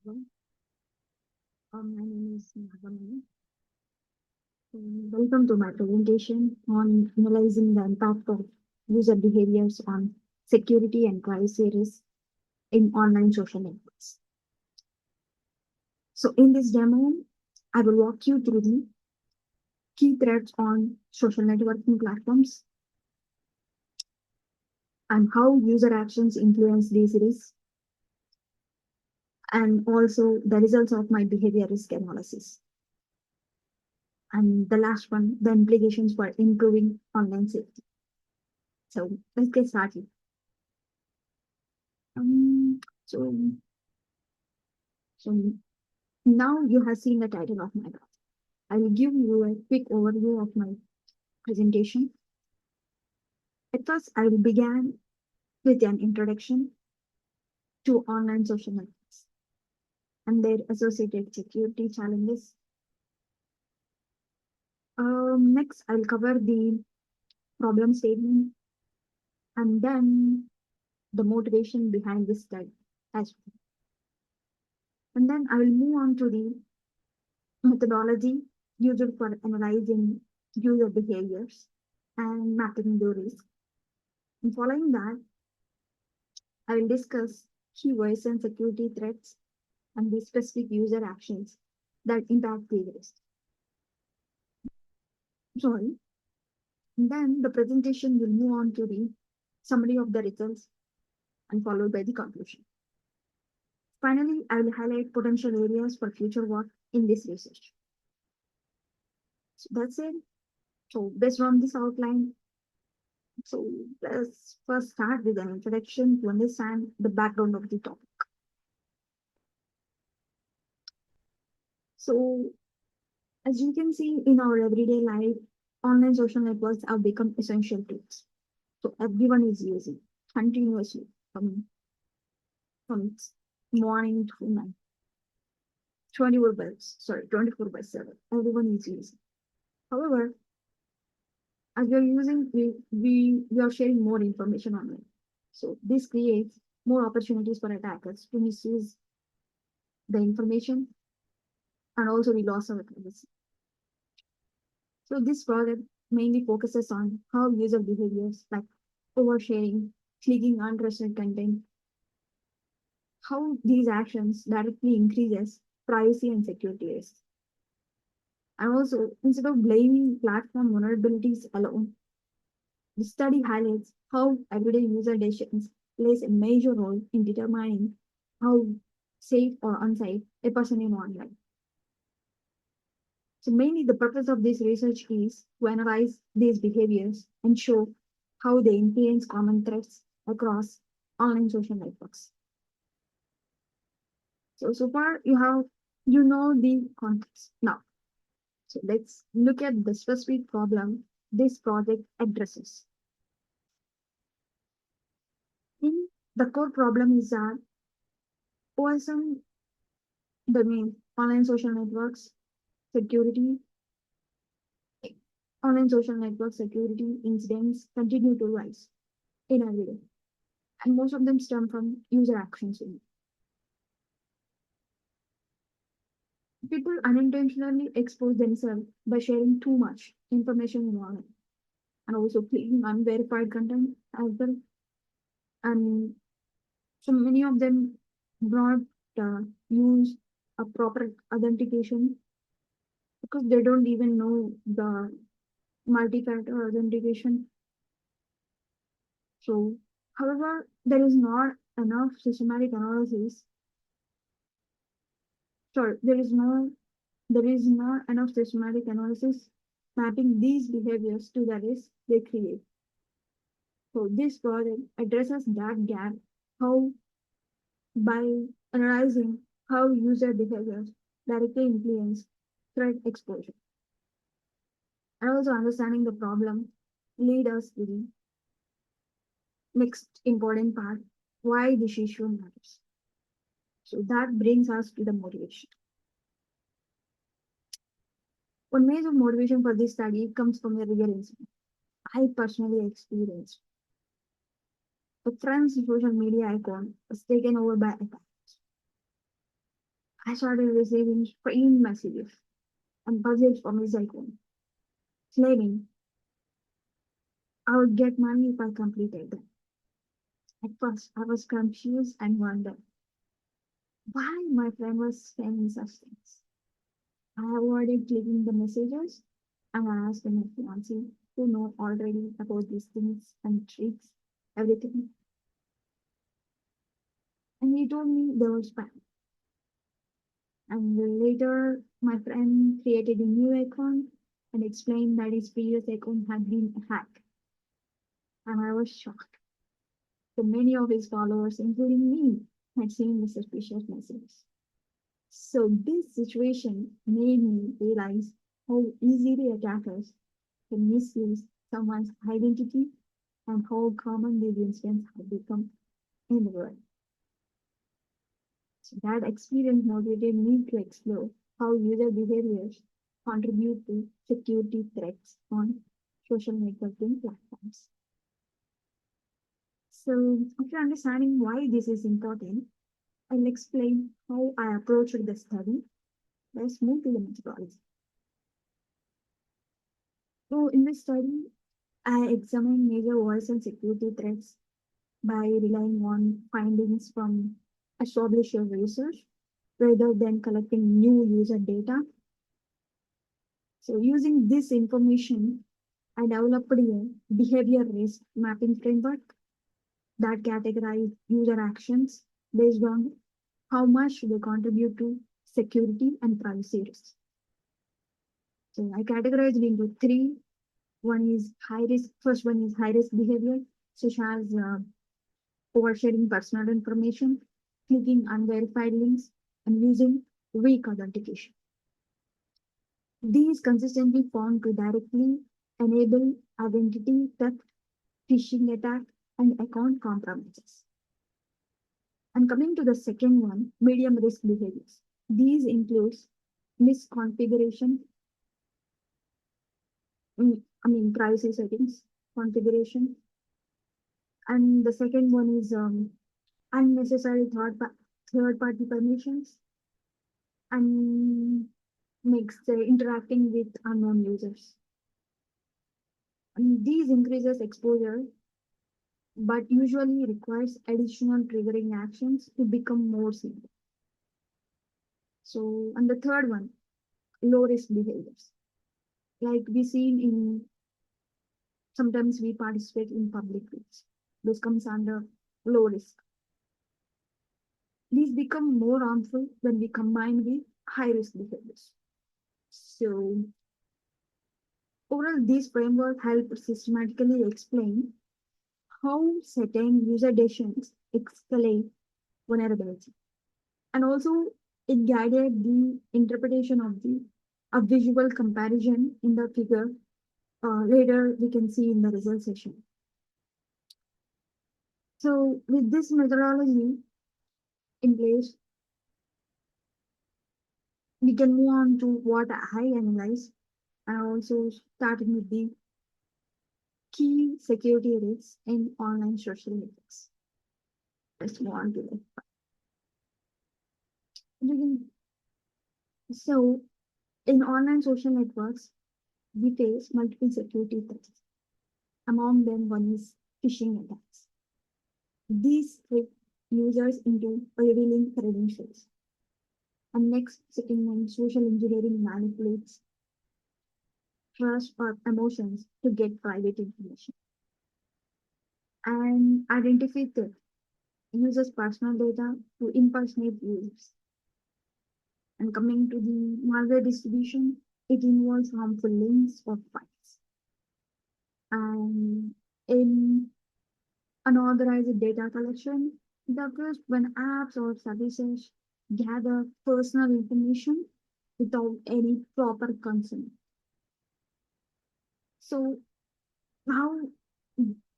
everyone. My name is Nagamani. Welcome to my presentation on analyzing the impact of user behaviors on security and privacy risk in online social networks. So, in this demo, I will walk you through the key threats on social networking platforms and how user actions influence these risks, and also the results of my behavior risk analysis. And the last one, the implications for improving online safety. So let's get started. Um, so, so now you have seen the title of my talk. I will give you a quick overview of my presentation. At first, I will begin with an introduction to online social networks and their associated security challenges. Next, I'll cover the problem statement and then the motivation behind this study as well. And then I will move on to the methodology used for analyzing user behaviors and mapping the risk. And following that, I will discuss keywords and security threats and the specific user actions that impact the risk. Sorry. And then the presentation will move on to the summary of the results and followed by the conclusion. Finally, I will highlight potential areas for future work in this research. So that's it. So based on this outline, so let's first start with an introduction to understand the background of the topic. So as you can see in our everyday life, online social networks have become essential tools. So everyone is using continuously from morning to night, 24 by 7. Everyone is using. However, as you're using, we are sharing more information online. So this creates more opportunities for attackers to misuse the information and also we lost our privacy. So this project mainly focuses on how user behaviors like oversharing, clicking untrusted content, how these actions directly increases privacy and security risks. And also, instead of blaming platform vulnerabilities alone, the study highlights how everyday user decisions plays a major role in determining how safe or unsafe a person is online. So mainly the purpose of this research is to analyze these behaviors and show how they influence common threats across online social networks. So far you know the context. Now, so let's look at the specific problem this project addresses. In the core problem is that OSM, the main online social networks security, online social network security incidents continue to rise in every day. And most of them stem from user actions. People unintentionally expose themselves by sharing too much information online and also clicking unverified content as well. And so many of them do not use a proper authentication because they don't even know the multi-factor authentication. So, however, there is not enough systematic analysis. Sorry, there is not enough systematic analysis mapping these behaviors to the risk they create. So this project addresses that gap how by analyzing how user behaviors directly influence threat exposure. And also understanding the problem lead us to the next important part, why this issue matters. So that brings us to the motivation. One major motivation for this study comes from a real incident I personally experienced. A friend's social media account was taken over by attackers. I started receiving strange messages and buzzes from his icon, claiming I would get money if I completed them. At first, I was confused and wondered why my friend was saying such things. I avoided clicking the messages and I asked my fiancé who know already about these things and tricks, everything. And he told me they were spam. And later, my friend created a new account and explained that his previous account had been hacked. And I was shocked. So many of his followers, including me, had seen the suspicious messages. So this situation made me realize how easily attackers can misuse someone's identity and how common these incidents have become in the world. So that experience motivated me to explore how user behaviors contribute to security threats on social networking platforms. So, after understanding why this is important, I'll explain how I approached the study. Let's move to the methodology. So, in this study, I examined major voice and security threats by relying on findings from established research rather than collecting new user data. So, using this information, I developed a behavior risk mapping framework that categorized user actions based on how much they contribute to security and privacy risks. So, I categorized into three. One is high risk. First one is high risk behavior, such as oversharing personal information, clicking unverified links, and using weak authentication. These consistently found to directly enable identity theft, phishing attack, and account compromises. And coming to the second one, medium risk behaviors. These includes misconfiguration, privacy settings, configuration, and the second one is unnecessary third party permissions and makes interacting with unknown users. And these increases exposure, but usually requires additional triggering actions to become more simple. So, and the third one, low risk behaviors. Like we see in sometimes we participate in public groups. This comes under low risk. These become more harmful when we combine with high risk behaviors. So, overall, this framework helps systematically explain how certain user decisions escalate vulnerability. And also, it guided the interpretation of the a visual comparison in the figure. Later, we can see in the result session. So, with this methodology in place, we can move on to what I analyze and also starting with the key security risks in online social networks. Let's move on to that. So, in online social networks, we face multiple security threats. Among them, one is phishing attacks. These trick users into revealing credentials. And next, second one, social engineering manipulates trust or emotions to get private information. And identify theft uses personal data to impersonate users. And coming to the malware distribution, it involves harmful links or files. And in unauthorized data collection, it occurs when apps or services gather personal information without any proper consent. So, how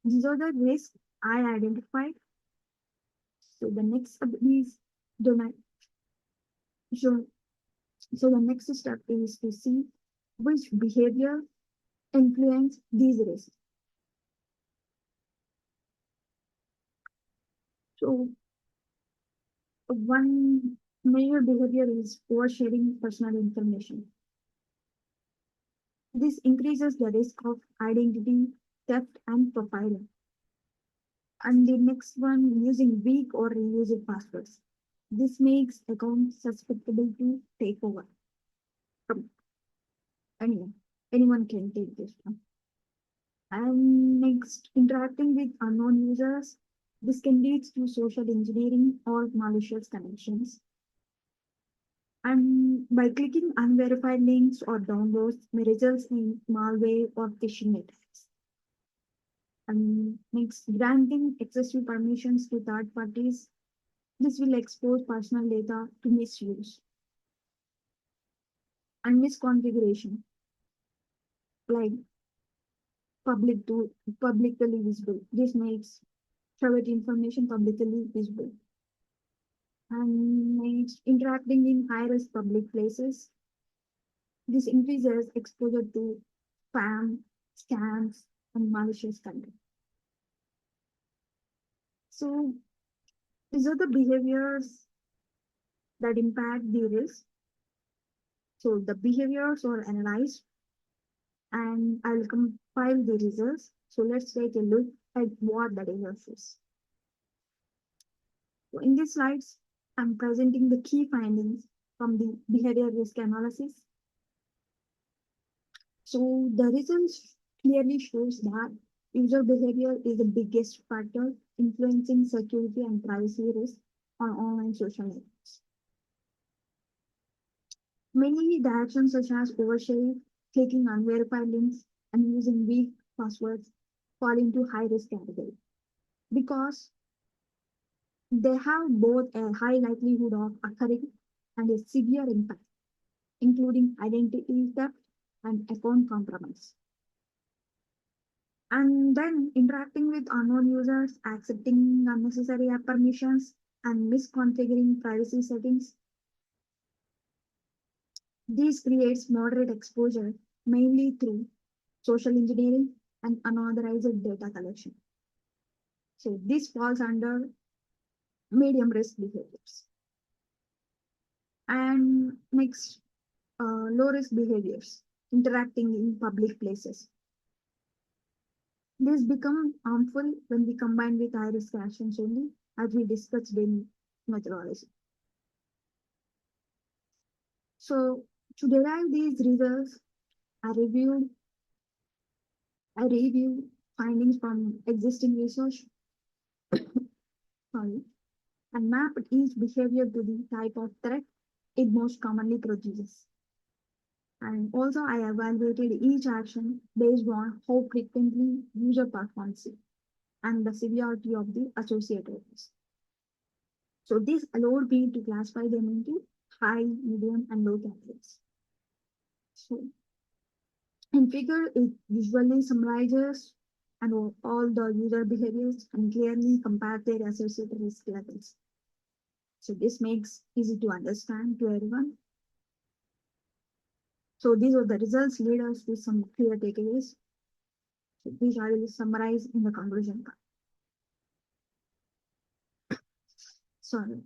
these are the risks I identified. So, the next step is domain. So, so the next step is to see which behavior influence these risks. So, one Major behavior is oversharing personal information. This increases the risk of identity theft and profiling. And the next one, using weak or reused passwords. This makes accounts susceptible to takeover from anyone. Anyone can take this one. And next, interacting with unknown users. This can lead to social engineering or malicious connections. And by clicking unverified links or downloads may result in malware or phishing attacks. And next, granting excessive permissions to third parties. This will expose personal data to misuse and misconfiguration, like public to publicly visible. This makes private information publicly visible. And next, interacting in high-risk public places. This increases exposure to spam, scams, and malicious content. So these are the behaviors that impact the risk. So the behaviors are analyzed and I'll compile the results. So let's take a look at what the results is. So in these slides, I'm presenting the key findings from the behavior risk analysis. So the results clearly shows that user behavior is the biggest factor influencing security and privacy risk on online social networks. Many the actions such as oversharing, clicking unverified links, and using weak passwords fall into high risk category because they have both a high likelihood of occurring and a severe impact, including identity theft and account compromise. And then interacting with unknown users, accepting unnecessary app permissions, and misconfiguring privacy settings. This creates moderate exposure, mainly through social engineering and unauthorized data collection. So this falls under medium risk behaviors. And next, low risk behaviors, interacting in public places. This become harmful when we combine with high risk actions only, as we discussed in methodology. So to derive these results, I reviewed I reviewed findings from existing research, sorry, and mapped each behavior to the type of threat it most commonly produces. And also I evaluated each action based on how frequently user performs it and the severity of the associated risk. So this allowed me to classify them into high, medium, and low categories. So in figure, it visually summarizes and all the user behaviors and clearly compare their associated risk levels. So this makes easy to understand to everyone. So these are the results lead us to some clear takeaways, which I will summarize in the conclusion part. Sorry.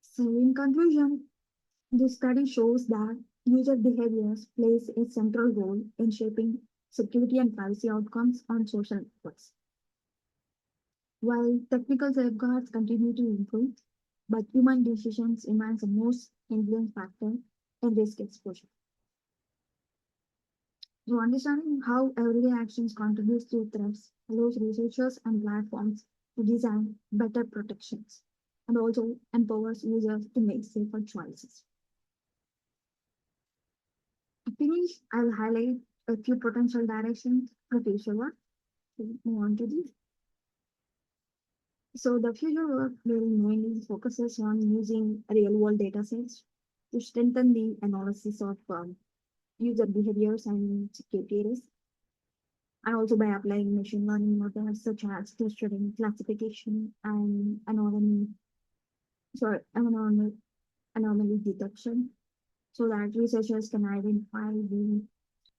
So in conclusion, this study shows that user behaviors plays a central role in shaping security and privacy outcomes on social networks. While technical safeguards continue to improve, but human decisions remains the most influence factor in risk exposure. So understanding how everyday actions contribute to threats allows researchers and platforms to design better protections and also empowers users to make safer choices. To finish, I'll highlight a few potential directions for future work. So move on to this. So the future work will mainly focuses on using real-world data sets to strengthen the analysis of user behaviors and security risks, and also by applying machine learning methods such as clustering, classification, and anomaly detection, so that researchers can identify the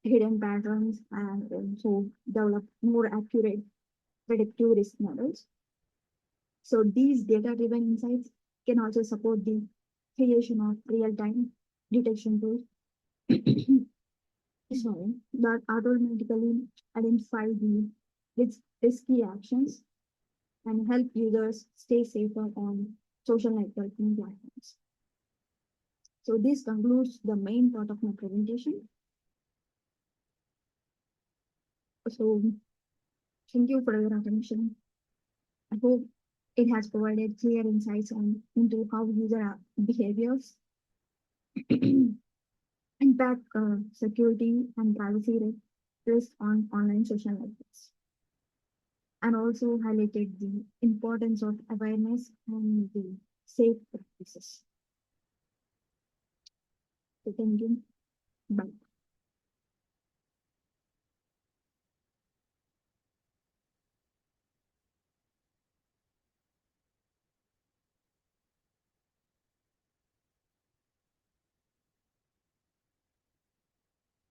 hidden patterns and also develop more accurate predictive risk models. So these data-driven insights can also support the creation of real-time detection tools sorry, that automatically identify the risky actions and help users stay safer on social networking platforms. So this concludes the main part of my presentation. So thank you for your attention. I hope it has provided clear insights on into how user behaviors impact security and privacy risk on online social networks, and also highlighted the importance of awareness and the safe practices. So thank you. Bye.